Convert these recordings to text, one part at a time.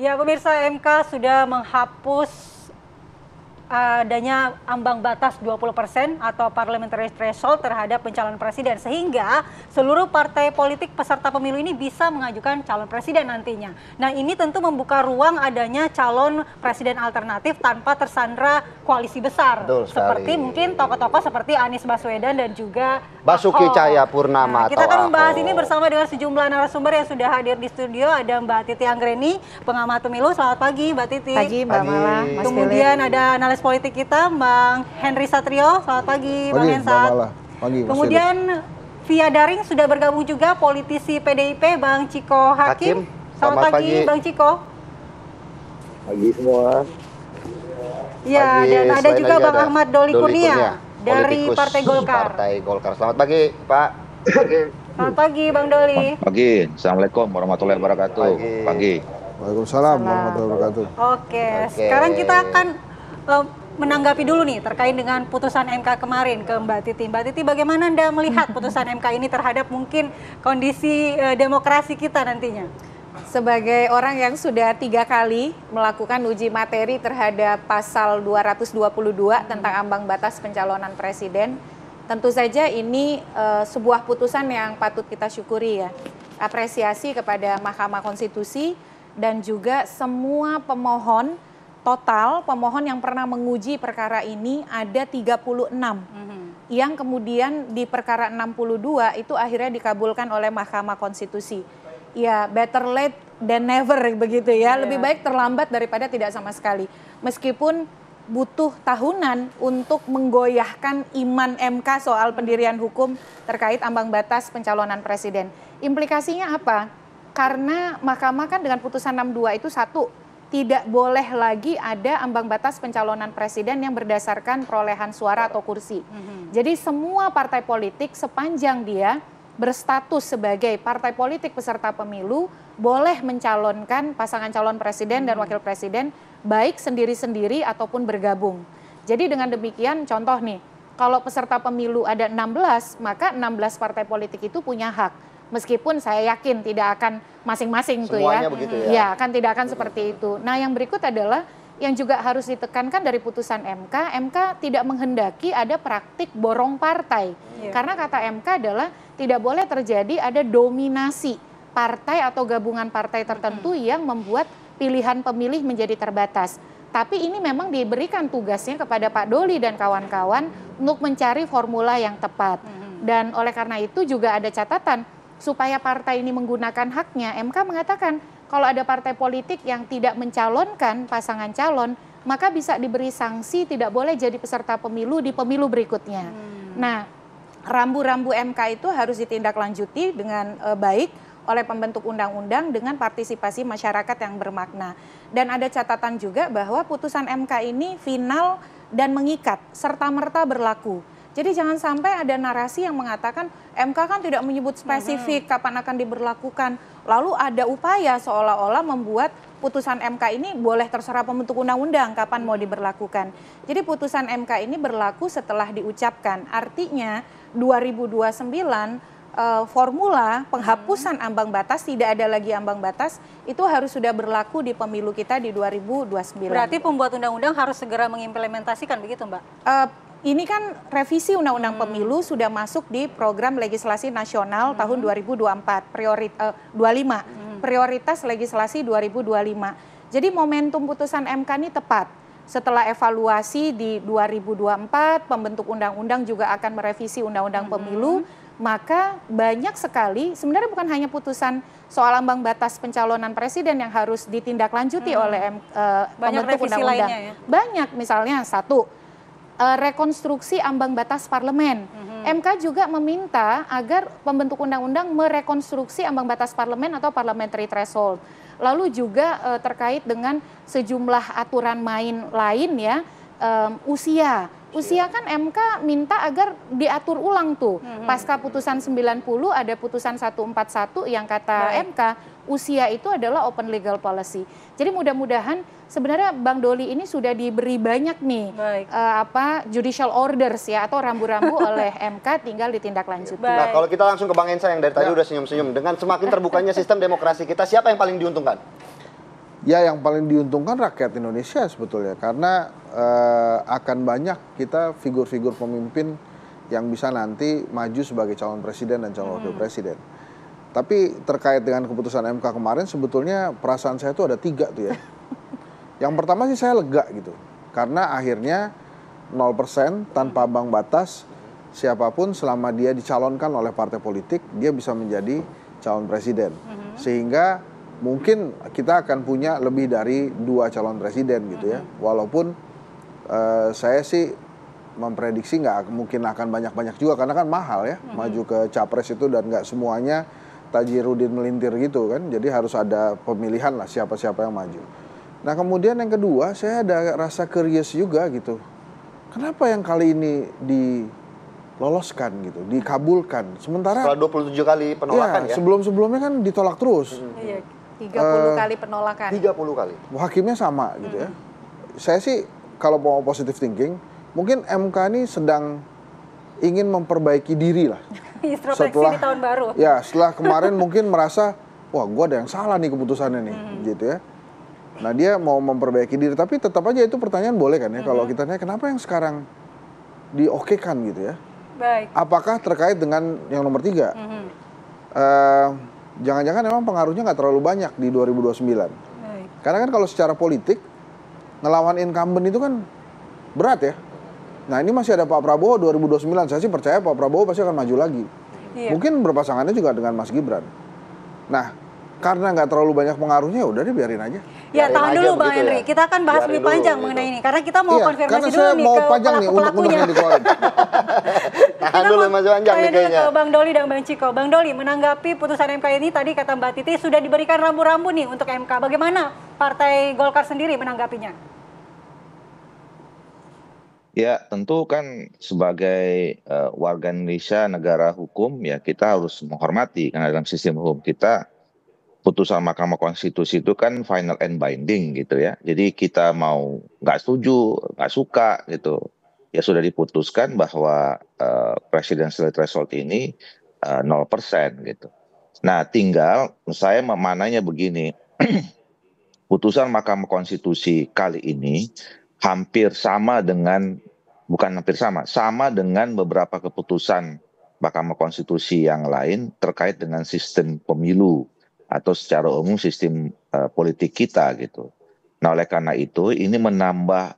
Ya, pemirsa, MK sudah menghapus adanya ambang batas 20% atau parliamentary threshold terhadap pencalonan presiden, sehingga seluruh partai politik peserta pemilu ini bisa mengajukan calon presiden nantinya. Nah, ini tentu membuka ruang adanya calon presiden alternatif tanpa tersandra koalisi besar. Seperti mungkin tokoh-tokoh seperti Anies Baswedan dan juga Basuki Cahayapurnama. Nah, kita akan membahas ini bersama dengan sejumlah narasumber yang sudah hadir di studio. Ada Mbak Titi Anggreni, pengamat pemilu. Selamat pagi, Mbak Titi. Pagi, Mbak Mala. Kemudian ada analis politik kita, Bang Henry Satrio. Selamat pagi, Bang Hensat. Pagi, kemudian via daring sudah bergabung juga politisi PDIP, Bang Ciko Hakim. Selamat pagi, Bang Ciko. Pagi semua. Ya, dan ada juga Bang Ahmad Doli Kurnia dari Partai Golkar. Selamat pagi, Pak. Selamat pagi, Bang Doli. Pagi. Assalamualaikum warahmatullahi wabarakatuh. Pagi. Waalaikumsalam warahmatullahi wabarakatuh. Oke, sekarang kita akan menanggapi dulu nih terkait dengan putusan MK kemarin ke Mbak Titi. Mbak Titi, bagaimana Anda melihat putusan MK ini terhadap mungkin kondisi demokrasi kita nantinya? Sebagai orang yang sudah 3 kali melakukan uji materi terhadap pasal 222 tentang ambang batas pencalonan presiden, tentu saja ini sebuah putusan yang patut kita syukuri ya. Apresiasi kepada Mahkamah Konstitusi dan juga semua pemohon. Total pemohon yang pernah menguji perkara ini ada 36. Yang kemudian di perkara 62 itu akhirnya dikabulkan oleh Mahkamah Konstitusi. Ya, better late than never begitu ya. Lebih baik terlambat daripada tidak sama sekali. Meskipun butuh tahunan untuk menggoyahkan iman MK soal pendirian hukum terkait ambang batas pencalonan presiden. Implikasinya apa? Karena Mahkamah kan dengan putusan 62 itu satu, tidak boleh lagi ada ambang batas pencalonan presiden yang berdasarkan perolehan suara atau kursi. Jadi semua partai politik sepanjang dia berstatus sebagai partai politik peserta pemilu boleh mencalonkan pasangan calon presiden dan wakil presiden baik sendiri-sendiri ataupun bergabung. Jadi dengan demikian contoh nih, kalau peserta pemilu ada 16, maka 16 partai politik itu punya hak. Meskipun saya yakin tidak akan masing-masing tuh ya. Begitu ya. Ya, kan tidak akan seperti itu. Nah, yang berikut adalah yang juga harus ditekankan dari putusan MK, MK tidak menghendaki ada praktik borong partai. Karena kata MK adalah tidak boleh terjadi ada dominasi partai atau gabungan partai tertentu yang membuat pilihan pemilih menjadi terbatas. Tapi ini memang diberikan tugasnya kepada Pak Doli dan kawan-kawan untuk mencari formula yang tepat. Dan oleh karena itu juga ada catatan supaya partai ini menggunakan haknya, MK mengatakan kalau ada partai politik yang tidak mencalonkan pasangan calon, maka bisa diberi sanksi tidak boleh jadi peserta pemilu di pemilu berikutnya. Nah, rambu-rambu MK itu harus ditindaklanjuti dengan baik oleh pembentuk undang-undang dengan partisipasi masyarakat yang bermakna. Dan ada catatan juga bahwa putusan MK ini final dan mengikat, serta-merta berlaku. Jadi jangan sampai ada narasi yang mengatakan MK kan tidak menyebut spesifik kapan akan diberlakukan. Lalu ada upaya seolah-olah membuat putusan MK ini boleh terserah pembentuk undang-undang kapan mau diberlakukan. Jadi putusan MK ini berlaku setelah diucapkan. Artinya 2029 formula penghapusan ambang batas, tidak ada lagi ambang batas, itu harus sudah berlaku di pemilu kita di 2029. Berarti pembuat undang-undang harus segera mengimplementasikan begitu, Mbak? Ini kan revisi Undang-Undang Pemilu sudah masuk di program legislasi nasional tahun 2024, 25, prioritas legislasi 2025. Jadi momentum putusan MK ini tepat. Setelah evaluasi di 2024, pembentuk undang-undang juga akan merevisi Undang-Undang Pemilu, maka banyak sekali, sebenarnya bukan hanya putusan soal ambang batas pencalonan presiden yang harus ditindaklanjuti oleh pembentuk undang-undang. Ya? Banyak, misalnya satu, rekonstruksi ambang batas parlemen. MK juga meminta agar pembentuk undang-undang merekonstruksi ambang batas parlemen atau parliamentary threshold. Lalu juga terkait dengan sejumlah aturan main lain ya, usia. Usia kan MK minta agar diatur ulang tuh. Pasca putusan 90 ada putusan 141 yang kata MK usia itu adalah open legal policy. Jadi mudah-mudahan sebenarnya Bang Doli ini sudah diberi banyak nih judicial orders ya atau rambu-rambu oleh MK, tinggal ditindaklanjuti. Nah, kalau kita langsung ke Bang Ensa yang dari tadi udah senyum-senyum, dengan semakin terbukanya sistem demokrasi kita, siapa yang paling diuntungkan? Ya, yang paling diuntungkan rakyat Indonesia sebetulnya, karena akan banyak kita figur-figur pemimpin yang bisa nanti maju sebagai calon presiden dan calon wakil presiden. Tapi terkait dengan keputusan MK kemarin, sebetulnya perasaan saya tuh ada 3 tuh ya. Yang pertama sih saya lega gitu, karena akhirnya 0% tanpa ambang batas, siapapun selama dia dicalonkan oleh partai politik, dia bisa menjadi calon presiden. Sehingga mungkin kita akan punya lebih dari 2 calon presiden gitu ya. Walaupun saya sih memprediksi nggak mungkin akan banyak-banyak juga, karena kan mahal ya maju ke capres itu, dan nggak semuanya tajirudin melintir gitu kan. Jadi harus ada pemilihan lah siapa-siapa yang maju. Nah kemudian yang kedua, saya ada rasa curious juga gitu. Kenapa yang kali ini diloloskan gitu, dikabulkan? Sementara Setelah 27 kali penolakan ya? sebelum-sebelumnya kan ditolak terus. Iya. 30 kali penolakan. 30 kali. Hakimnya sama gitu ya. Saya sih kalau mau positive thinking, mungkin MK ini sedang ingin memperbaiki diri lah. Introspeksi di tahun baru. Ya, setelah kemarin mungkin merasa, wah gue ada yang salah nih keputusannya nih, gitu ya. Nah dia mau memperbaiki diri, tapi tetap aja itu pertanyaan boleh kan ya, kalau kita tanya kenapa yang sekarang diokekan gitu ya. Baik. Apakah terkait dengan yang nomor 3? Jangan-jangan memang pengaruhnya nggak terlalu banyak di 2029. Baik. Karena kan kalau secara politik, ngelawan incumbent itu kan berat ya. Nah ini masih ada Pak Prabowo 2029, saya sih percaya Pak Prabowo pasti akan maju lagi. Iya. Mungkin berpasangannya juga dengan Mas Gibran. Nah, karena nggak terlalu banyak pengaruhnya, udah deh biarin aja. Ya, Biarin tahan aja dulu Bang begitu Henry. ya. Kita akan bahas Biarin lebih panjang dulu, mengenai gitu. ini. Karena kita mau Iya, konfirmasi karena dulu saya nih mau ke panjang nih pelaku-pelakunya. untuk dikeluarin. Tahan dulu masih panjang nih Tanya dulu kayaknya. ke Bang Doli dan Bang Ciko. Bang Doli, menanggapi putusan MK ini tadi kata Mbak Titi sudah diberikan rambu-rambu nih untuk MK. Bagaimana Partai Golkar sendiri menanggapinya? Ya, tentu kan sebagai warga Indonesia, negara hukum, ya kita harus menghormati karena dalam sistem hukum kita putusan Mahkamah Konstitusi itu kan final and binding gitu ya. Jadi kita mau nggak setuju, nggak suka gitu, ya sudah diputuskan bahwa presidential threshold ini 0% gitu. Nah, tinggal saya memananya begini, putusan Mahkamah Konstitusi kali ini hampir sama dengan, bukan hampir sama dengan beberapa keputusan Mahkamah Konstitusi yang lain terkait dengan sistem pemilu atau secara umum sistem politik kita gitu. Nah oleh karena itu ini menambah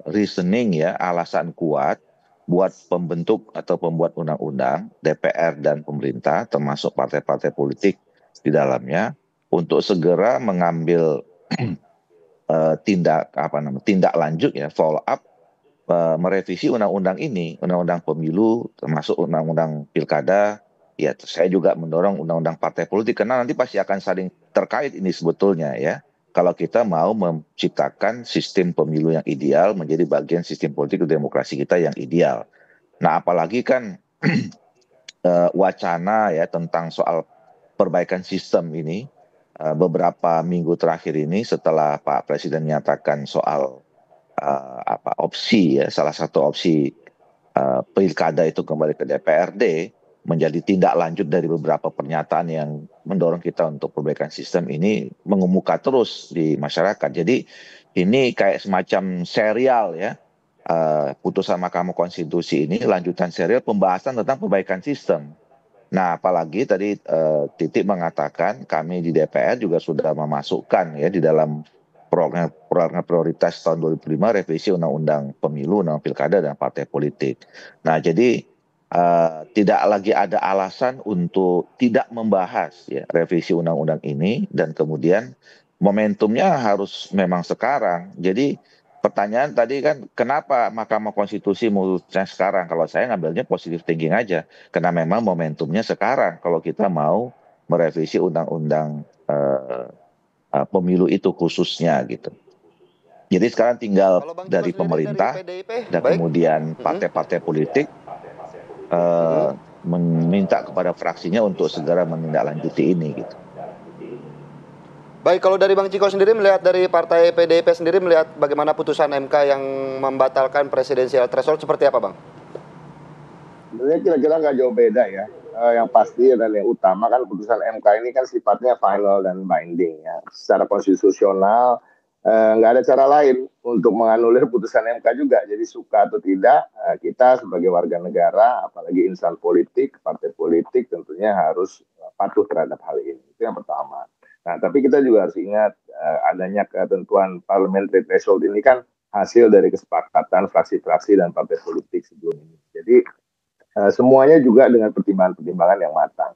reasoning ya, alasan kuat buat pembentuk atau pembuat undang-undang, DPR dan pemerintah termasuk partai-partai politik di dalamnya untuk segera mengambil tindak lanjut ya, follow up, merevisi undang-undang ini, undang-undang pemilu termasuk undang-undang pilkada. Ya saya juga mendorong undang-undang partai politik karena nanti pasti akan saling terkait ini sebetulnya ya. Kalau kita mau menciptakan sistem pemilu yang ideal menjadi bagian sistem politik demokrasi kita yang ideal. Nah apalagi kan wacana ya tentang soal perbaikan sistem ini beberapa minggu terakhir ini setelah Pak Presiden menyatakan soal opsi ya, salah satu opsi pilkada itu kembali ke DPRD menjadi tindak lanjut dari beberapa pernyataan yang mendorong kita untuk perbaikan sistem ini mengemuka terus di masyarakat. Jadi ini kayak semacam serial ya, putusan Mahkamah Konstitusi ini lanjutan serial pembahasan tentang perbaikan sistem. Nah apalagi tadi Titik mengatakan kami di DPR juga sudah memasukkan ya di dalam program prioritas tahun 2005 revisi undang-undang pemilu, undang pilkada dan partai politik. Nah jadi tidak lagi ada alasan untuk tidak membahas ya revisi undang-undang ini, dan kemudian momentumnya harus memang sekarang. Jadi pertanyaan tadi kan kenapa Mahkamah Konstitusi memutuskan sekarang? Kalau saya ngambilnya positive thinking aja, karena memang momentumnya sekarang kalau kita mau merevisi undang-undang pemilu itu khususnya gitu. Jadi sekarang tinggal dari pemerintah dan kemudian partai-partai politik meminta kepada fraksinya untuk segera menindaklanjuti ini gitu. Baik, kalau dari Bang Ciko sendiri melihat dari partai PDIP sendiri melihat bagaimana putusan MK yang membatalkan presidensial threshold seperti apa Bang? Sebenarnya kira-kira nggak jauh beda ya. yang pasti dan yang utama kan putusan MK ini kan sifatnya final dan binding ya. Secara konstitusional nggak ada cara lain untuk menganulir putusan MK juga. Jadi suka atau tidak, kita sebagai warga negara, apalagi insan politik, partai politik tentunya harus patuh terhadap hal ini. Itu yang pertama. Nah, tapi kita juga harus ingat adanya ketentuan parliamentary threshold ini kan hasil dari kesepakatan fraksi-fraksi dan partai politik sebelum ini. Jadi semuanya juga dengan pertimbangan-pertimbangan yang matang.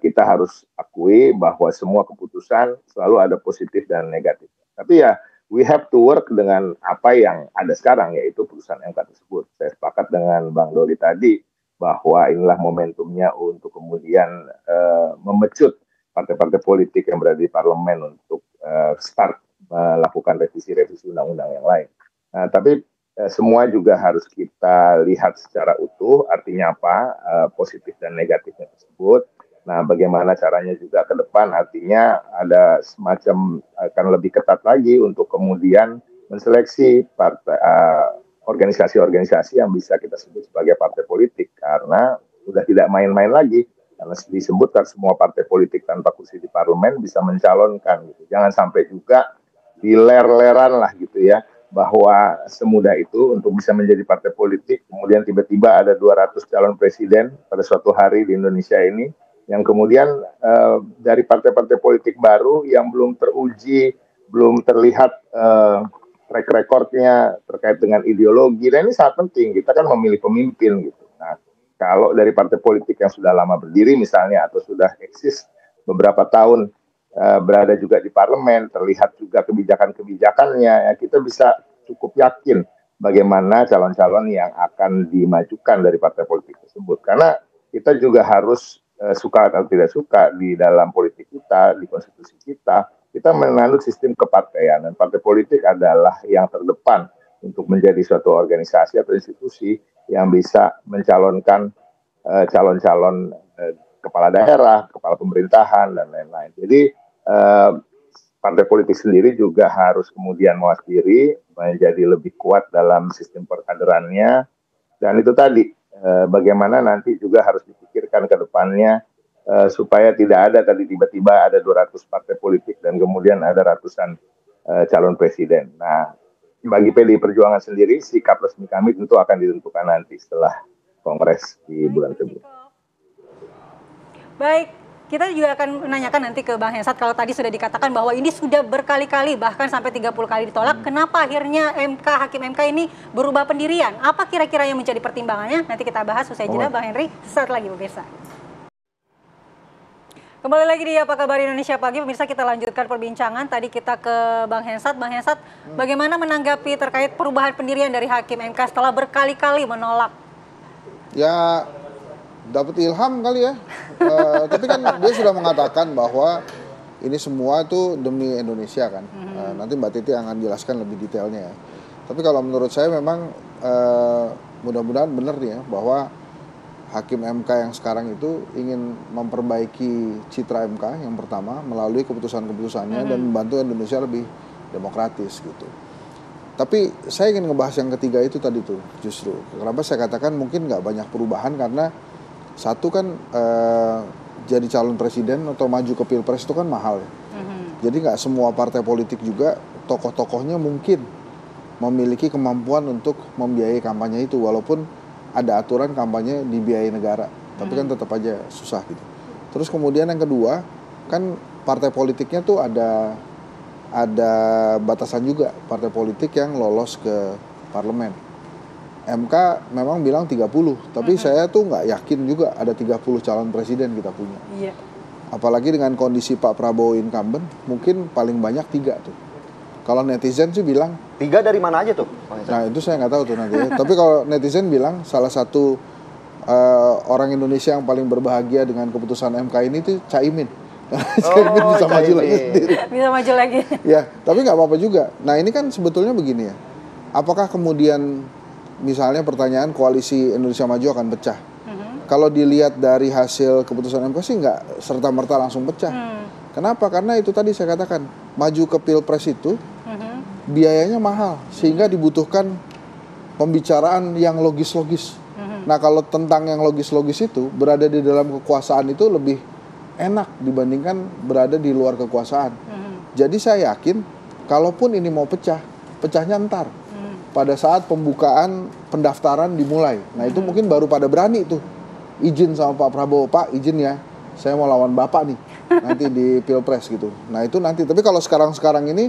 Kita harus akui bahwa semua keputusan selalu ada positif dan negatif. Tapi ya, we have to work dengan apa yang ada sekarang, yaitu putusan MK tersebut. Saya sepakat dengan Bang Doli tadi, bahwa inilah momentumnya untuk kemudian memecut partai-partai politik yang berada di parlemen untuk start melakukan revisi-revisi undang-undang yang lain. Nah, tapi semua juga harus kita lihat secara utuh, artinya apa, positif dan negatifnya tersebut. Nah, bagaimana caranya juga ke depan, artinya ada semacam akan lebih ketat lagi untuk kemudian menseleksi organisasi-organisasi yang bisa kita sebut sebagai partai politik, karena sudah tidak main-main lagi, karena disebutkan semua partai politik tanpa kursi di parlemen bisa mencalonkan. Gitu. Jangan sampai juga diler-leran lah gitu ya, bahwa semudah itu untuk bisa menjadi partai politik, kemudian tiba-tiba ada 200 calon presiden pada suatu hari di Indonesia ini, yang kemudian dari partai-partai politik baru yang belum teruji, belum terlihat track recordnya terkait dengan ideologi, dan ini sangat penting, kita kan memilih pemimpin gitu. Nah, kalau dari partai politik yang sudah lama berdiri misalnya, atau sudah eksis beberapa tahun, berada juga di parlemen, terlihat juga kebijakan-kebijakannya, ya kita bisa cukup yakin bagaimana calon-calon yang akan dimajukan dari partai politik tersebut. Karena kita juga harus suka atau tidak suka di dalam politik kita, di konstitusi kita menganut sistem kepartaian, dan partai politik adalah yang terdepan untuk menjadi suatu organisasi atau institusi yang bisa mencalonkan calon-calon kepala daerah, kepala pemerintahan, dan lain-lain. Jadi partai politik sendiri juga harus kemudian mawas diri, menjadi lebih kuat dalam sistem perkaderannya, dan itu tadi bagaimana nanti juga harus dipikirkan ke depannya supaya tidak ada tadi tiba-tiba ada 200 partai politik dan kemudian ada ratusan calon presiden. Nah, bagi PDI Perjuangan sendiri, sikap resmi kami tentu akan ditentukan nanti setelah Kongres di bulan Februari. Baik, kita juga akan menanyakan nanti ke Bang Hensat, kalau tadi sudah dikatakan bahwa ini sudah berkali-kali, bahkan sampai 30 kali ditolak, kenapa akhirnya Hakim MK ini berubah pendirian? Apa kira-kira yang menjadi pertimbangannya? Nanti kita bahas usai jeda, Bang Henry, sesaat lagi pemirsa. Kembali lagi di Apa Kabar Indonesia Pagi, pemirsa, kita lanjutkan perbincangan. Tadi kita ke Bang Hensat. Bang Hensat, bagaimana menanggapi terkait perubahan pendirian dari Hakim MK setelah berkali-kali menolak? Ya, dapat ilham kali ya. Tapi kan dia sudah mengatakan bahwa ini semua itu demi Indonesia kan. Nanti Mbak Titi akan jelaskan lebih detailnya ya. Tapi kalau menurut saya memang mudah-mudahan benar nih ya, bahwa Hakim MK yang sekarang itu ingin memperbaiki citra MK yang pertama melalui keputusan-keputusannya dan membantu Indonesia lebih demokratis gitu. Tapi saya ingin ngebahas yang ketiga itu tadi tuh justru. Kenapa saya katakan mungkin nggak banyak perubahan, karena satu kan jadi calon presiden atau maju ke pilpres itu kan mahal ya. Jadi nggak semua partai politik juga tokoh-tokohnya mungkin memiliki kemampuan untuk membiayai kampanye itu, walaupun ada aturan kampanye dibiayai negara, tapi kan tetap aja susah gitu. Terus kemudian yang kedua, kan partai politiknya tuh ada batasan juga, partai politik yang lolos ke parlemen. MK memang bilang 30, tapi saya tuh nggak yakin juga ada 30 calon presiden kita punya. Iya. Apalagi dengan kondisi Pak Prabowo incumbent, mungkin paling banyak 3 tuh. Kalau netizen sih bilang 3 dari mana aja tuh? Nah itu saya nggak tahu tuh nanti ya. Tapi kalau netizen bilang salah satu orang Indonesia yang paling berbahagia dengan keputusan MK ini tuh Caimin. Caimin bisa maju lagi sendiri. Bisa maju lagi. Ya, tapi nggak apa-apa juga. Nah ini kan sebetulnya begini ya. Apakah kemudian misalnya pertanyaan koalisi Indonesia Maju akan pecah? Kalau dilihat dari hasil keputusan MK sih nggak serta-merta langsung pecah. Kenapa? Karena itu tadi saya katakan, maju ke pilpres itu biayanya mahal, sehingga dibutuhkan pembicaraan yang logis-logis. Nah kalau tentang yang logis-logis itu, berada di dalam kekuasaan itu lebih enak dibandingkan berada di luar kekuasaan. Jadi saya yakin, kalaupun ini mau pecah, pecahnya ntar. Pada saat pembukaan pendaftaran dimulai. Nah itu mungkin baru pada berani tuh. Izin sama Pak Prabowo, Pak izin ya, saya mau lawan Bapak nih, nanti di Pilpres gitu. Nah itu nanti, tapi kalau sekarang ini,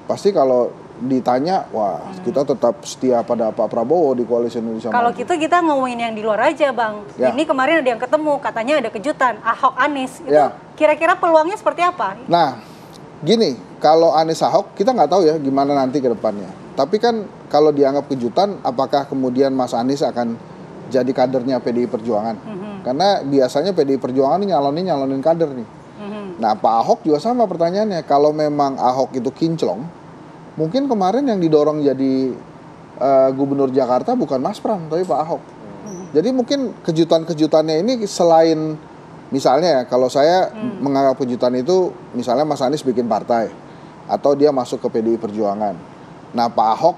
pasti kalau ditanya, wah kita tetap setia pada Pak Prabowo di Koalisi Indonesia Maju. Kalau gitu kita ngomongin yang di luar aja Bang. Ya. Ini kemarin ada yang ketemu, katanya ada kejutan, Ahok Anies. Itu Ya. kira-kira peluangnya seperti apa? Nah, gini, kalau Anies Ahok kita nggak tahu ya gimana nanti ke depannya. Tapi kan kalau dianggap kejutan, apakah kemudian Mas Anies akan jadi kadernya PDI Perjuangan? Karena biasanya PDI Perjuangan ini nyalonin kader nih. Nah, Pak Ahok juga sama pertanyaannya. Kalau memang Ahok itu kinclong, mungkin kemarin yang didorong jadi gubernur Jakarta bukan Mas Pram, tapi Pak Ahok. Jadi mungkin kejutan-kejutannya ini selain, misalnya ya, kalau saya menganggap kejutan itu, misalnya Mas Anies bikin partai, atau dia masuk ke PDI Perjuangan. Nah Pak Ahok,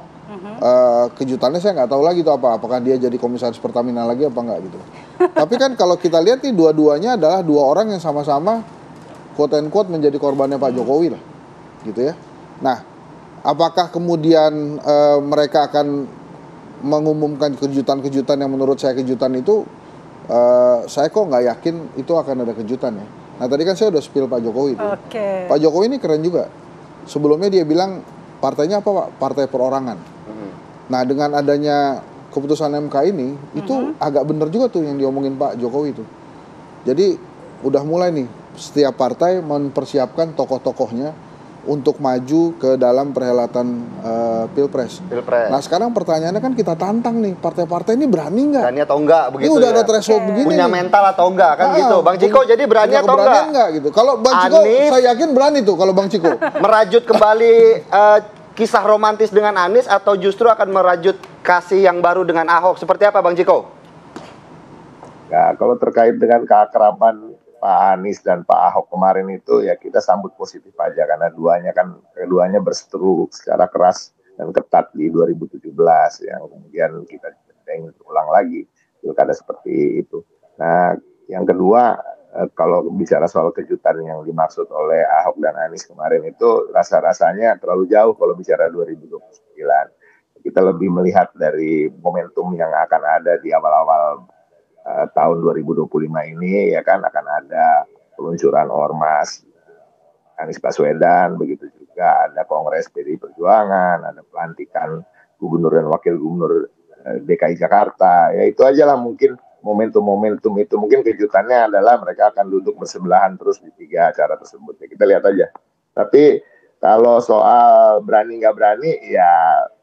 kejutannya saya nggak tahu lagi itu apa, apakah dia jadi komisaris Pertamina lagi apa enggak gitu. Tapi kan kalau kita lihat nih dua-duanya adalah dua orang yang sama-sama quote and quote menjadi korbannya Pak Jokowi lah, gitu ya. Nah, apakah kemudian mereka akan mengumumkan kejutan-kejutan yang menurut saya kejutan itu, saya kok nggak yakin itu akan ada kejutan ya. Nah tadi kan saya udah spill Pak Jokowi itu. Pak Jokowi ini keren juga. Sebelumnya dia bilang partainya apa Pak? Partai perorangan. Nah dengan adanya keputusan MK ini, itu agak bener juga tuh yang diomongin Pak Jokowi itu. Jadi udah mulai nih setiap partai mempersiapkan tokoh-tokohnya untuk maju ke dalam perhelatan Pilpres. Nah sekarang pertanyaannya kan kita tantang nih, partai-partai ini berani nggak? Berani atau enggak begitu? Ini udah ya? ada threshold begini. Punya nih. mental atau enggak kan gitu. Bang Ciko jadi berani atau enggak? Gitu. Kalau Bang Ciko Anies saya yakin berani tuh kalau Bang Ciko. merajut kembali kisah romantis dengan Anies atau justru akan merajut kasih yang baru dengan Ahok? Seperti apa Bang Ciko? Nah, kalau terkait dengan keakraban Pak Anies dan Pak Ahok kemarin itu ya kita sambut positif aja karena keduanya berseteru secara keras dan ketat di 2017 yang kemudian kita ingin ulang lagi pilkada seperti itu. Nah, yang kedua kalau bicara soal kejutan yang dimaksud oleh Ahok dan Anies kemarin itu rasa-rasanya terlalu jauh kalau bicara 2029. Kita lebih melihat dari momentum yang akan ada di awal-awal tahun 2025 ini ya kan akan ada peluncuran ormas Anies Baswedan, begitu juga ada Kongres PDI Perjuangan, ada pelantikan gubernur dan wakil gubernur DKI Jakarta. Ya itu aja lah mungkin momentum-momentum itu. Mungkin kejutannya adalah mereka akan duduk bersebelahan terus di 3 acara tersebut. Ya, kita lihat aja. Tapi kalau soal berani nggak berani, ya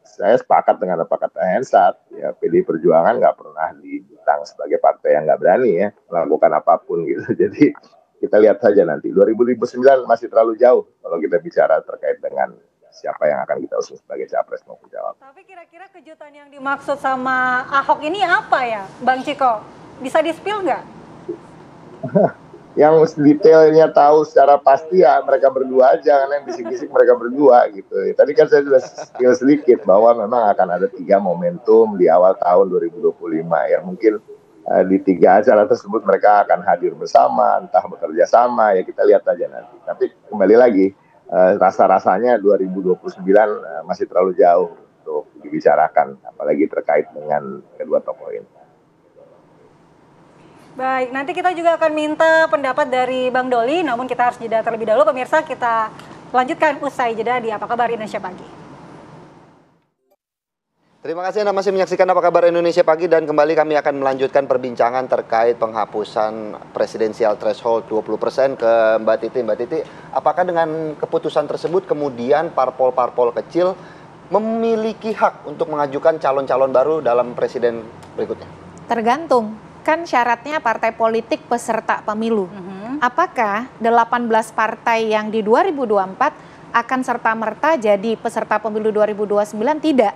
saya sepakat dengan apa kata Hensat. Ya PDI Perjuangan nggak pernah dibintang sebagai partai yang nggak berani ya melakukan apapun gitu. Jadi kita lihat saja nanti. 2009 masih terlalu jauh kalau kita bicara terkait dengan siapa yang akan kita usung sebagai capres maupun cawapres. Tapi kira-kira kejutan yang dimaksud sama Ahok ini apa ya, Bang Ciko? Bisa di-spill nggak? Yang detailnya tahu secara pasti ya mereka berdua aja, karena yang bisik-bisik mereka berdua gitu. Tadi kan saya sudah spill sedikit bahwa memang akan ada 3 momentum di awal tahun 2025 ya mungkin di 3 acara tersebut mereka akan hadir bersama, entah bekerja sama ya kita lihat aja nanti. Tapi kembali lagi rasa-rasanya 2029 masih terlalu jauh untuk dibicarakan, apalagi terkait dengan kedua tokoh ini. Baik, nanti kita juga akan minta pendapat dari Bang Doli, namun kita harus jeda terlebih dahulu. Pemirsa, kita lanjutkan usai jeda di Apa Kabar Indonesia Pagi. Terima kasih Anda masih menyaksikan Apa Kabar Indonesia Pagi dan kembali kami akan melanjutkan perbincangan terkait penghapusan presidensial threshold 20% ke Mbak Titi. Mbak Titi, apakah dengan keputusan tersebut kemudian parpol-parpol kecil memiliki hak untuk mengajukan calon-calon baru dalam presiden berikutnya? Tergantung. Kan syaratnya partai politik peserta pemilu. Apakah 18 partai yang di 2024 akan serta-merta jadi peserta pemilu 2029? Tidak.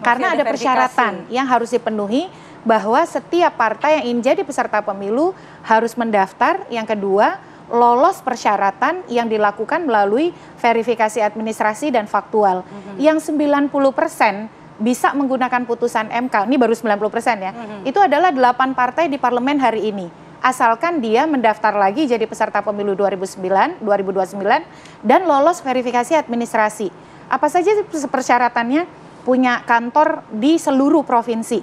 Karena ada persyaratan yang harus dipenuhi bahwa setiap partai yang ingin jadi peserta pemilu harus mendaftar. Yang kedua, lolos persyaratan yang dilakukan melalui verifikasi administrasi dan faktual. Yang 90% bisa menggunakan putusan MK, ini baru 90% ya, itu adalah 8 partai di parlemen hari ini. Asalkan dia mendaftar lagi jadi peserta pemilu 2029 dan lolos verifikasi administrasi. Apa saja persyaratannya? Punya kantor di seluruh provinsi,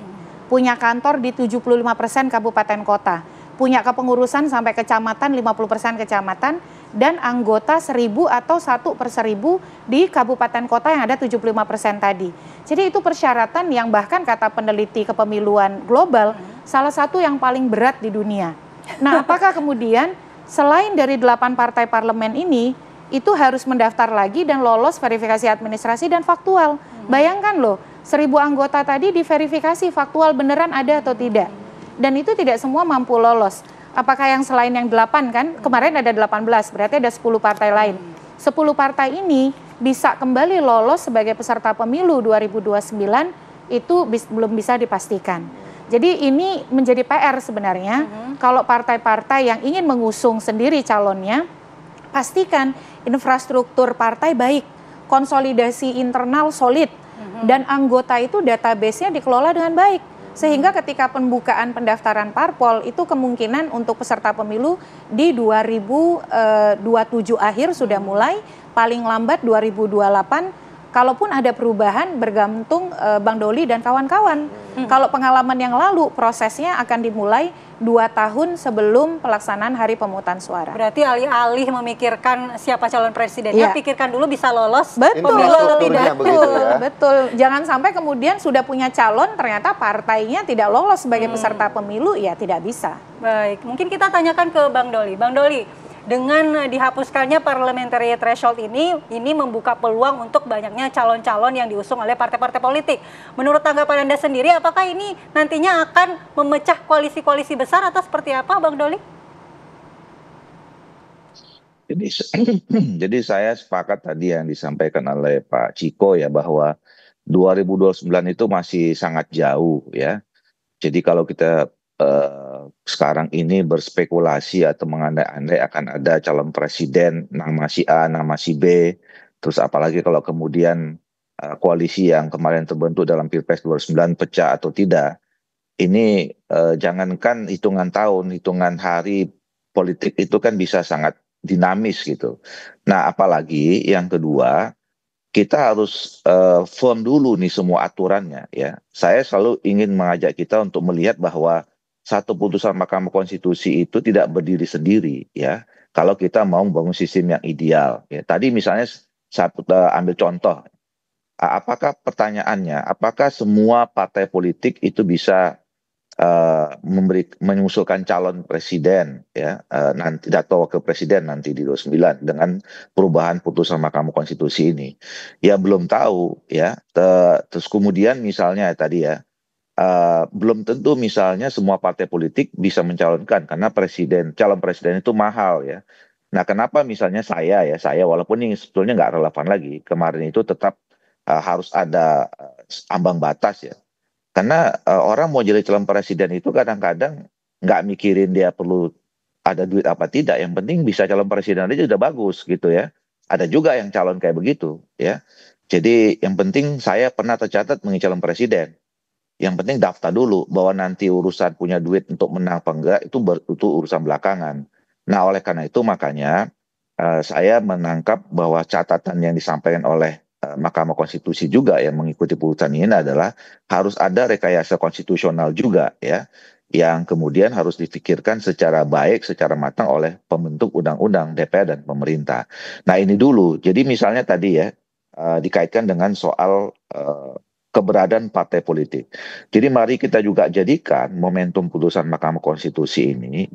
punya kantor di 75% kabupaten kota, punya kepengurusan sampai kecamatan 50% kecamatan, dan anggota 1000 atau 1/1000 di kabupaten kota yang ada 75% tadi. Jadi itu persyaratan yang bahkan kata peneliti kepemiluan global salah satu yang paling berat di dunia. Nah, apakah kemudian selain dari 8 partai parlemen ini itu harus mendaftar lagi dan lolos verifikasi administrasi dan faktual? Bayangkan loh, 1000 anggota tadi diverifikasi faktual beneran ada atau tidak. Dan itu tidak semua mampu lolos. Apakah yang selain yang 8 kan, kemarin ada 18, berarti ada 10 partai lain. 10 partai ini bisa kembali lolos sebagai peserta pemilu 2029 itu belum bisa dipastikan. Jadi ini menjadi PR sebenarnya, kalau partai-partai yang ingin mengusung sendiri calonnya, pastikan infrastruktur partai baik, konsolidasi internal solid, dan anggota itu database-nya dikelola dengan baik. Sehingga ketika pembukaan pendaftaran parpol itu kemungkinan untuk peserta pemilu di 2027 akhir sudah mulai, paling lambat 2028. Kalaupun ada perubahan bergantung Bang Doli dan kawan-kawan. Kalau pengalaman yang lalu prosesnya akan dimulai 2 tahun sebelum pelaksanaan hari pemungutan suara. Berarti alih-alih memikirkan siapa calon presidennya, pikirkan dulu bisa lolos betul, pemilu atau tidak. Begitu ya. Betul. Jangan sampai kemudian sudah punya calon ternyata partainya tidak lolos sebagai peserta pemilu, ya tidak bisa. Baik, mungkin kita tanyakan ke Bang Doli. Bang Doli, dengan dihapuskannya parliamentary threshold ini membuka peluang untuk banyaknya calon-calon yang diusung oleh partai-partai politik. Menurut tanggapan Anda sendiri, apakah ini nantinya akan memecah koalisi-koalisi besar atau seperti apa, Bang Doli? Jadi saya sepakat tadi yang disampaikan oleh Pak Ciko ya, bahwa 2029 itu masih sangat jauh ya. Jadi kalau kita sekarang ini berspekulasi atau mengandai-andai akan ada calon presiden nama si A, nama si B, terus apalagi kalau kemudian koalisi yang kemarin terbentuk dalam Pilpres 2009 pecah atau tidak, ini jangankan hitungan tahun, hitungan hari, politik itu kan bisa sangat dinamis gitu. Nah, apalagi yang kedua, kita harus firm dulu nih semua aturannya ya. Saya selalu ingin mengajak kita untuk melihat bahwa satu putusan Mahkamah Konstitusi itu tidak berdiri sendiri ya. Kalau kita mau membangun sistem yang ideal ya. Tadi misalnya saya ambil contoh, apakah pertanyaannya, apakah semua partai politik itu bisa mengusulkan calon presiden ya, nanti atau wakil presiden nanti di 29 dengan perubahan putusan Mahkamah Konstitusi ini? Ya belum tahu ya. Terus kemudian misalnya tadi ya, belum tentu misalnya semua partai politik bisa mencalonkan karena calon presiden itu mahal ya. Nah, kenapa misalnya saya walaupun ini sebetulnya nggak relevan lagi, kemarin itu tetap harus ada ambang batas ya. Karena orang mau jadi calon presiden itu kadang-kadang nggak mikirin dia perlu ada duit apa tidak. Yang penting bisa calon presiden aja udah bagus gitu ya. Ada juga yang calon kayak begitu ya. Jadi yang penting saya pernah tercatat menjadi calon presiden. Yang penting daftar dulu, bahwa nanti urusan punya duit untuk menang apa enggak itu urusan belakangan. Nah, oleh karena itu makanya saya menangkap bahwa catatan yang disampaikan oleh Mahkamah Konstitusi juga yang mengikuti putusan ini adalah harus ada rekayasa konstitusional juga ya, yang kemudian harus difikirkan secara baik, secara matang oleh pembentuk undang-undang, DPR dan pemerintah. Nah, ini dulu. Jadi misalnya tadi ya, dikaitkan dengan soal keberadaan partai politik. Jadi mari kita juga jadikan momentum putusan Mahkamah Konstitusi ini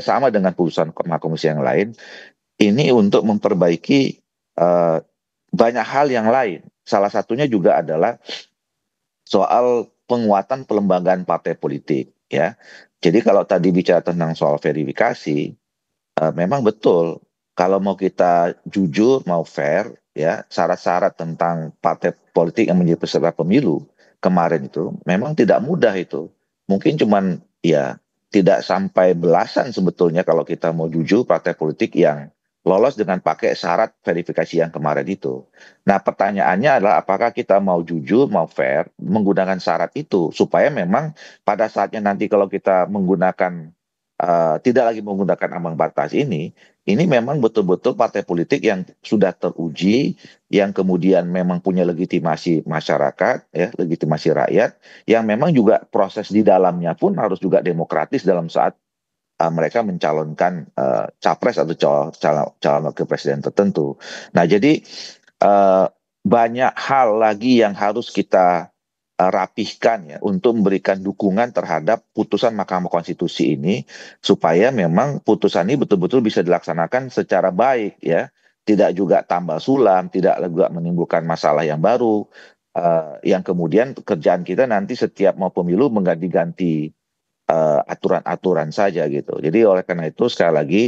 sama dengan putusan Mahkamah Konstitusi yang lain, ini untuk memperbaiki banyak hal yang lain. Salah satunya juga adalah soal penguatan pelembagaan partai politik ya. Jadi kalau tadi bicara tentang soal verifikasi, memang betul kalau mau kita jujur, mau fair ya, syarat-syarat tentang partai politik yang menjadi peserta pemilu kemarin itu memang tidak mudah itu. Mungkin cuman ya tidak sampai belasan sebetulnya kalau kita mau jujur partai politik yang lolos dengan pakai syarat verifikasi yang kemarin itu. Nah, pertanyaannya adalah apakah kita mau jujur, mau fair, menggunakan syarat itu, supaya memang pada saatnya nanti kalau kita menggunakan, tidak lagi menggunakan ambang batas ini memang betul-betul partai politik yang sudah teruji, yang kemudian memang punya legitimasi masyarakat, ya, legitimasi rakyat, yang memang juga proses di dalamnya pun harus juga demokratis dalam saat mereka mencalonkan capres atau calon wakil presiden tertentu. Nah, jadi banyak hal lagi yang harus kita rapihkan ya untuk memberikan dukungan terhadap putusan Mahkamah Konstitusi ini supaya memang putusan ini betul-betul bisa dilaksanakan secara baik ya, tidak juga tambal sulam, tidak juga menimbulkan masalah yang baru, yang kemudian kerjaan kita nanti setiap mau pemilu mengganti-ganti aturan-aturan saja gitu. Jadi oleh karena itu sekali lagi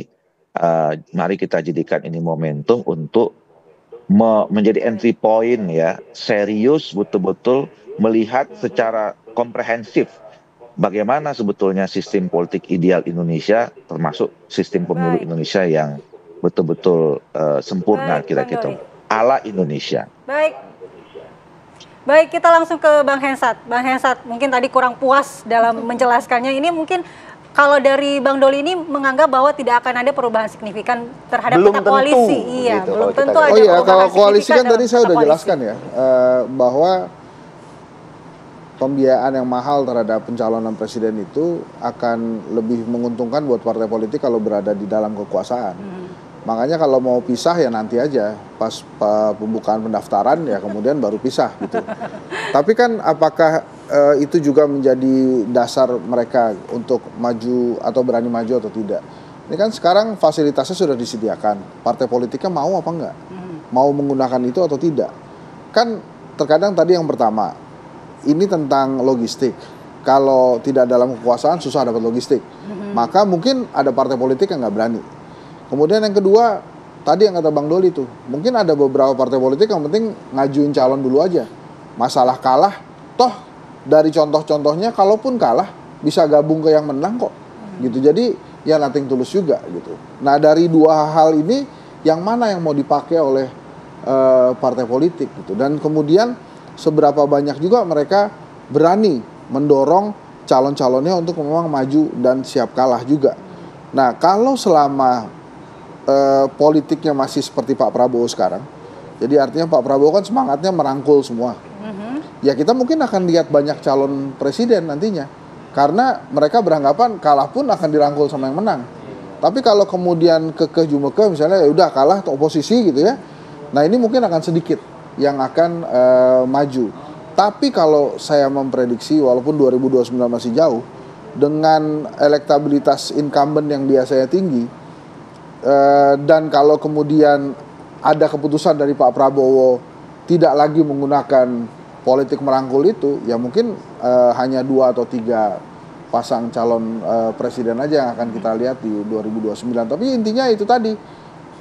mari kita jadikan ini momentum untuk menjadi entry point ya, serius betul-betul melihat secara komprehensif bagaimana sebetulnya sistem politik ideal Indonesia termasuk sistem pemilu Indonesia yang betul-betul sempurna kira-kira ala Indonesia. Baik, kita langsung ke Bang Hensat. Bang Hensat, mungkin tadi kurang puas dalam menjelaskannya. Ini mungkin kalau dari Bang Doli ini menganggap bahwa tidak akan ada perubahan signifikan terhadap peta koalisi. Iya, gitu, belum tentu ada perubahan kalau koalisi kan tadi saya udah jelaskan ya, bahwa pembiayaan yang mahal terhadap pencalonan presiden itu akan lebih menguntungkan buat partai politik kalau berada di dalam kekuasaan. Makanya kalau mau pisah ya nanti aja pas pembukaan pendaftaran ya kemudian baru pisah gitu. Tapi kan apakah itu juga menjadi dasar mereka untuk maju atau berani maju atau tidak? Ini kan sekarang fasilitasnya sudah disediakan. Partai politiknya mau apa enggak? Mau menggunakan itu atau tidak? Kan terkadang tadi yang pertama, ini tentang logistik. Kalau tidak dalam kekuasaan susah dapat logistik. Maka mungkin ada partai politik yang nggak berani. Kemudian yang kedua, tadi yang kata Bang Doli tuh, mungkin ada beberapa partai politik yang penting ngajuin calon dulu aja. Masalah kalah, toh dari contoh-contohnya kalaupun kalah bisa gabung ke yang menang kok. Gitu. Jadi ya nothing tulus juga gitu. Nah, dari dua hal ini yang mana yang mau dipakai oleh partai politik gitu. Dan kemudian seberapa banyak juga mereka berani mendorong calon-calonnya untuk memang maju dan siap kalah juga. Nah, kalau selama politiknya masih seperti Pak Prabowo sekarang, jadi artinya Pak Prabowo kan semangatnya merangkul semua. Ya kita mungkin akan lihat banyak calon presiden nantinya, karena mereka beranggapan kalah pun akan dirangkul sama yang menang. Tapi kalau kemudian kekeh jumekeh misalnya ya udah kalah atau oposisi gitu ya, nah ini mungkin akan sedikit yang akan maju. Tapi kalau saya memprediksi walaupun 2029 masih jauh, dengan elektabilitas incumbent yang biasanya tinggi, dan kalau kemudian ada keputusan dari Pak Prabowo tidak lagi menggunakan politik merangkul itu, ya mungkin hanya 2 atau 3 pasang calon presiden aja yang akan kita lihat di 2029. Tapi intinya itu tadi,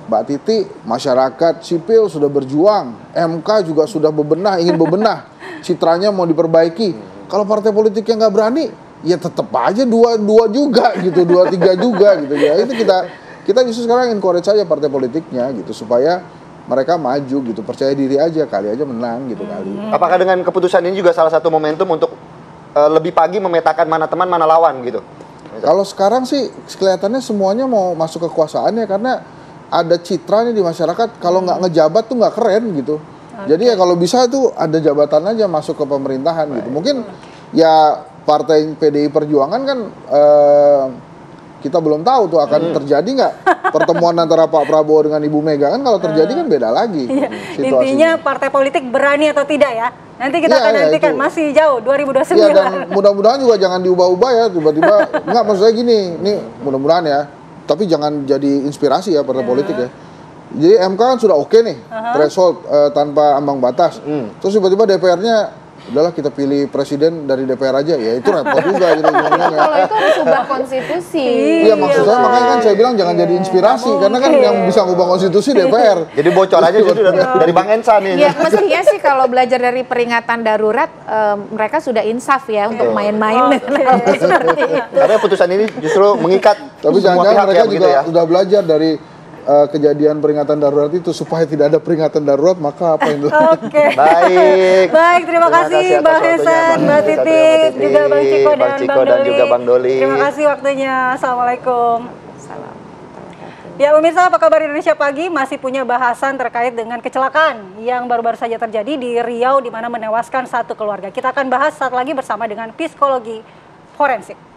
Mbak Titi, masyarakat sipil sudah berjuang, MK juga sudah ingin bebenah, citranya mau diperbaiki. Kalau partai politik yang nggak berani, ya tetap aja dua juga gitu, 2-3 juga gitu ya. Itu kita justru sekarang encourage aja partai politiknya gitu supaya mereka maju gitu, percaya diri aja, kali aja menang gitu kali. Apakah dengan keputusan ini juga salah satu momentum untuk lebih pagi memetakan mana teman mana lawan gitu? Kalau sekarang sih kelihatannya semuanya mau masuk kekuasaan ya, karena ada citra nih di masyarakat, kalau nggak ngejabat tuh nggak keren gitu. Jadi ya kalau bisa tuh ada jabatan aja masuk ke pemerintahan gitu. Mungkin ya partai PDI Perjuangan kan kita belum tahu tuh akan terjadi nggak pertemuan antara Pak Prabowo dengan Ibu Mega, kan kalau terjadi kan beda lagi situasinya. Intinya partai politik berani atau tidak ya, nanti kita akan nantikan, masih jauh 2029. Iya, dan mudah-mudahan juga jangan diubah-ubah ya tiba-tiba. Nggak, maksud saya gini, ini mudah-mudahan ya, tapi jangan jadi inspirasi ya partai politik ya. Jadi MK kan sudah oke nih, threshold tanpa ambang batas. Terus tiba-tiba DPR-nya udahlah kita pilih presiden dari DPR aja, ya itu repot juga gitu. Kalau itu harus ubah konstitusi. Iya, maksud saya makanya kan saya bilang jangan jadi inspirasi, karena kan yang bisa ngubah konstitusi DPR. Jadi bocorannya justru dari Bang Ensa nih. Ya mestinya sih kalau belajar dari peringatan darurat, mereka sudah insaf ya untuk main-main. Karena putusan ini justru mengikat. Tapi jangan-jangan mereka juga sudah belajar dari kejadian peringatan darurat itu supaya tidak ada peringatan darurat, maka apa yang dilakukan? Oke. Baik. Baik, terima kasih atas Bang waktunya, Hesan, Bang Mbak Satrio, Titik, Mbak juga Bang Ciko Bang dan Ciko Bang dan Doli. juga Bang Doli. Terima kasih waktunya. Assalamualaikum. Salam. Ya pemirsa, apa kabar Indonesia Pagi masih punya bahasan terkait dengan kecelakaan yang baru-baru saja terjadi di Riau di mana menewaskan satu keluarga. Kita akan bahas saat lagi bersama dengan psikologi forensik.